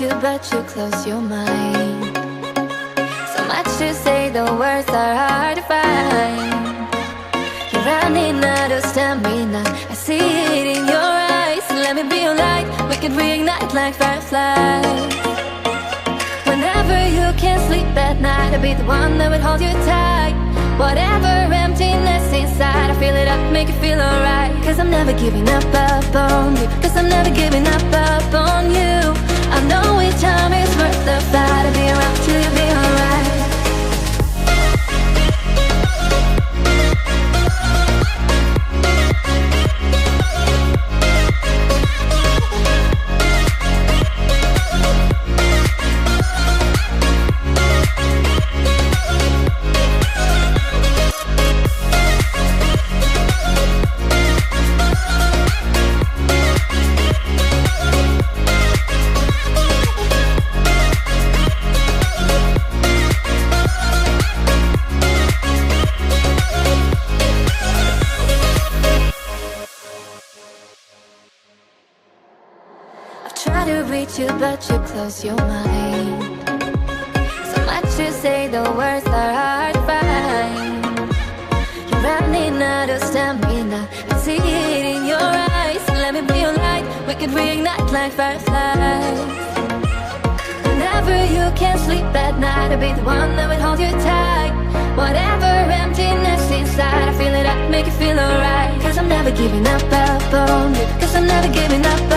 you, but you close your mind. So much to say, the words are hard to find. You're running out of stamina, I see it in your eyes. Let me be your light, we can reignite like fireflies. Whenever you can't sleep at night, I'll be the one that would hold you tight. Whatever emptiness inside, I fill it up, make it feel alright. Cause I'm never giving up on you. Cause I'm never giving up on you. I know each time is worth the fight. I'll be around till you be alright. You, but you close your mind. So much to say, the words are hard to find. You're running out of stamina, I see it in your eyes. Let me be your light, we can reignite like fireflies. Whenever you can't sleep at night, I'll be the one that would hold you tight. Whatever emptiness inside, I fill it up, make it feel alright. Cause I'm never giving up on you. Cause I'm never giving up